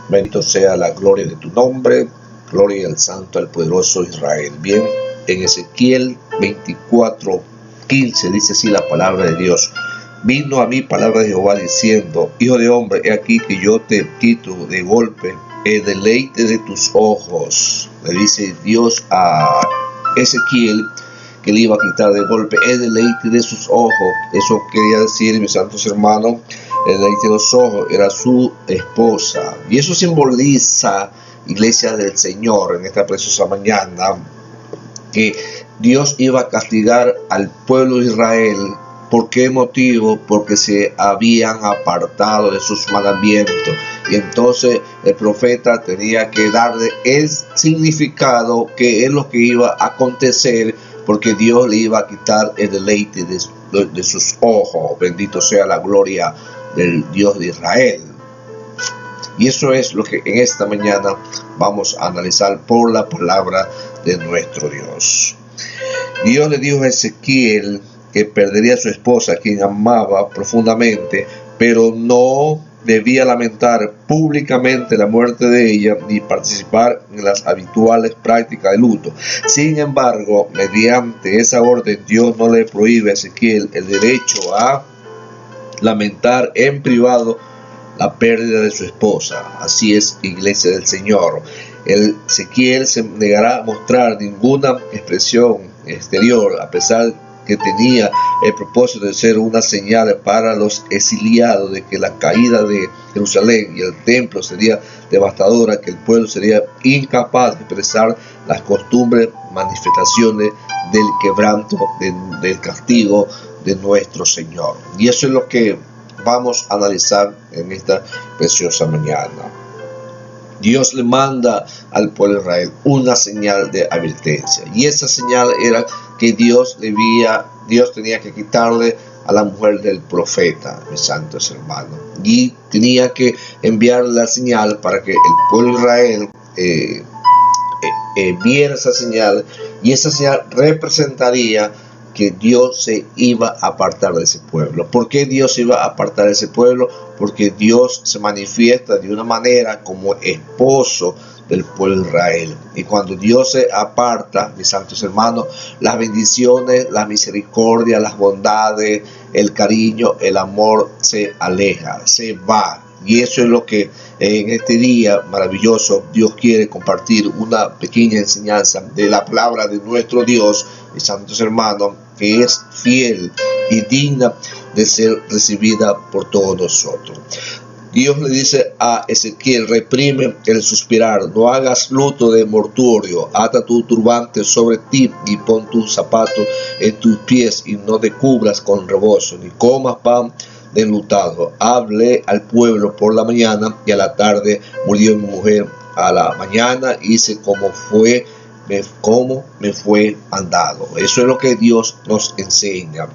Bendito sea la gloria de tu nombre, gloria al santo, al poderoso Israel. Bien, en Ezequiel 24:15 dice así la palabra de Dios. Vino a mí palabra de Jehová diciendo: Hijo de hombre, he aquí que yo te quito de golpe el deleite de tus ojos. Le dice Dios a Ezequiel que le iba a quitar de golpe el deleite de sus ojos. Eso quería decir, mis santos hermanos, el deleite de los ojos era su esposa. Y eso simboliza, iglesia del Señor, en esta preciosa mañana, que Dios iba a castigar al pueblo de Israel. ¿Por qué motivo? Porque se habían apartado de sus mandamientos. Y entonces el profeta tenía que darle el significado que es lo que iba a acontecer, porque Dios le iba a quitar el deleite de sus ojos. Bendito sea la gloria del Dios de Israel. Y eso es lo que en esta mañana vamos a analizar por la palabra de nuestro Dios. Dios le dijo a Ezequiel que perdería a su esposa, a quien amaba profundamente, pero no debía lamentar públicamente la muerte de ella ni participar en las habituales prácticas de luto. Sin embargo, mediante esa orden, Dios no le prohíbe a Ezequiel el derecho a lamentar en privado la pérdida de su esposa. Así es, iglesia del Señor. Ezequiel se negará a mostrar ninguna expresión exterior, a pesar que tenía el propósito de ser una señal para los exiliados de que la caída de Jerusalén y el templo sería devastadora, que el pueblo sería incapaz de expresar las costumbres, manifestaciones del quebranto, del castigo de nuestro Señor. Y eso es lo que vamos a analizar en esta preciosa mañana. Dios le manda al pueblo de Israel una señal de advertencia, y esa señal era que Dios tenía que quitarle a la mujer del profeta, mis santos hermanos, y tenía que enviarle la señal para que el pueblo de Israel viera esa señal, y esa señal representaría que Dios se iba a apartar de ese pueblo. ¿Por qué Dios se iba a apartar de ese pueblo? Porque Dios se manifiesta de una manera como esposo del pueblo de Israel. Y cuando Dios se aparta, mis santos hermanos, las bendiciones, la misericordia, las bondades, el cariño, el amor se aleja, se va. Y eso es lo que en este día maravilloso Dios quiere compartir, una pequeña enseñanza de la palabra de nuestro Dios, mis santos hermanos, que es fiel y digna de ser recibida por todos nosotros. Dios le dice a Ezequiel: reprime el suspirar, no hagas luto de mortuorio, ata tu turbante sobre ti y pon tus zapatos en tus pies y no te cubras con rebozo, ni comas pan de enlutado. Hablé al pueblo por la mañana y a la tarde murió mi mujer. A la mañana hice como me fue andado. Eso es lo que Dios nos enseña,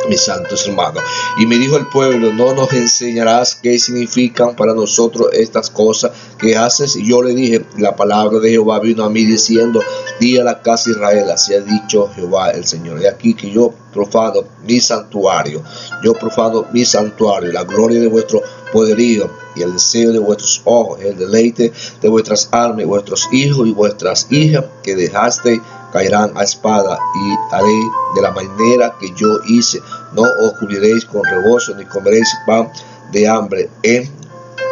mis santos hermanos. Y me dijo el pueblo: ¿no nos enseñarás qué significan para nosotros estas cosas que haces? Y yo le dije: la palabra de Jehová vino a mí diciendo: di a la casa de Israel, así ha dicho Jehová el Señor. Y aquí que yo profano mi santuario, la gloria de vuestro poderío y el deseo de vuestros ojos, el deleite de vuestras almas, y vuestros hijos y vuestras hijas que dejaste caerán a espada, y haré de la manera que yo hice. No os cubriréis con rebozo, ni comeréis pan de hambre en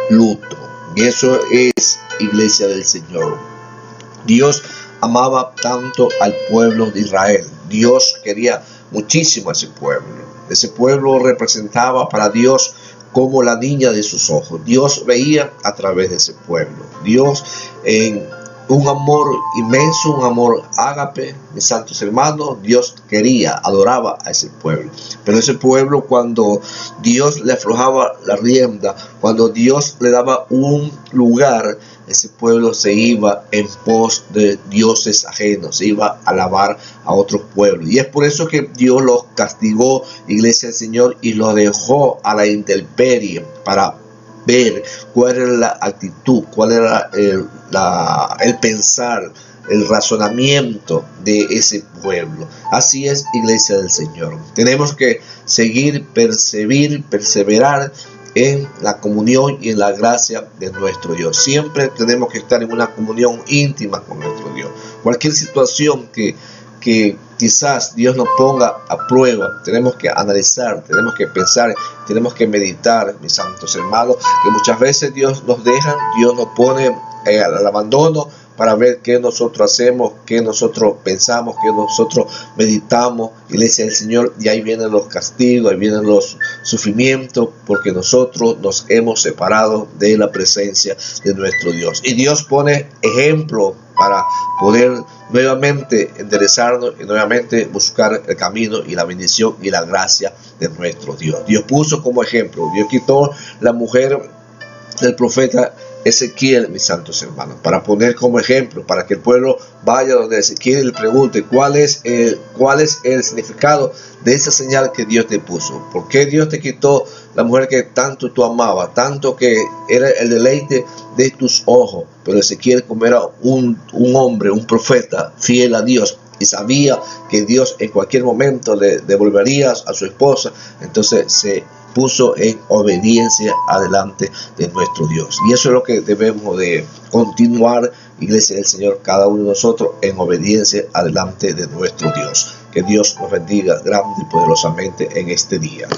luto. Y eso es, iglesia del Señor. Dios amaba tanto al pueblo de Israel. Dios quería muchísimo a ese pueblo. Ese pueblo representaba para Dios como la niña de sus ojos. Dios veía a través de ese pueblo. Dios, en un amor inmenso, un amor ágape, mis santos hermanos, Dios quería, adoraba a ese pueblo. Pero ese pueblo, cuando Dios le aflojaba la rienda, cuando Dios le daba un lugar, ese pueblo se iba en pos de dioses ajenos, se iba a alabar a otros pueblos. Y es por eso que Dios los castigó, iglesia del Señor, y los dejó a la intemperie para ver cuál era la actitud, cuál era el pensar, el razonamiento de ese pueblo. Así es, iglesia del Señor. Tenemos que seguir, perseverar en la comunión y en la gracia de nuestro Dios. Siempre tenemos que estar en una comunión íntima con nuestro Dios. Cualquier situación que quizás Dios nos ponga a prueba, tenemos que analizar, tenemos que pensar, tenemos que meditar, mis santos hermanos, que muchas veces Dios nos deja, Dios nos pone al abandono para ver qué nosotros hacemos, qué nosotros pensamos, qué nosotros meditamos, iglesia del Señor, y ahí vienen los castigos, ahí vienen los sufrimientos, porque nosotros nos hemos separado de la presencia de nuestro Dios. Y Dios pone ejemplo para poder nuevamente enderezarnos y nuevamente buscar el camino y la bendición y la gracia de nuestro Dios. Dios puso como ejemplo, Dios quitó la mujer del profeta Ezequiel, mis santos hermanos, para poner como ejemplo, para que el pueblo vaya donde Ezequiel y le pregunte cuál es el significado de esa señal que Dios te puso. ¿Por qué Dios te quitó la mujer que tanto tú amabas, tanto que era el deleite de tus ojos? Pero Ezequiel, como era un hombre, un profeta fiel a Dios, y sabía que Dios en cualquier momento le devolvería a su esposa, entonces se puso en obediencia adelante de nuestro Dios. Y eso es lo que debemos de continuar, iglesia del Señor, cada uno de nosotros en obediencia adelante de nuestro Dios. Que Dios nos bendiga grande y poderosamente en este día.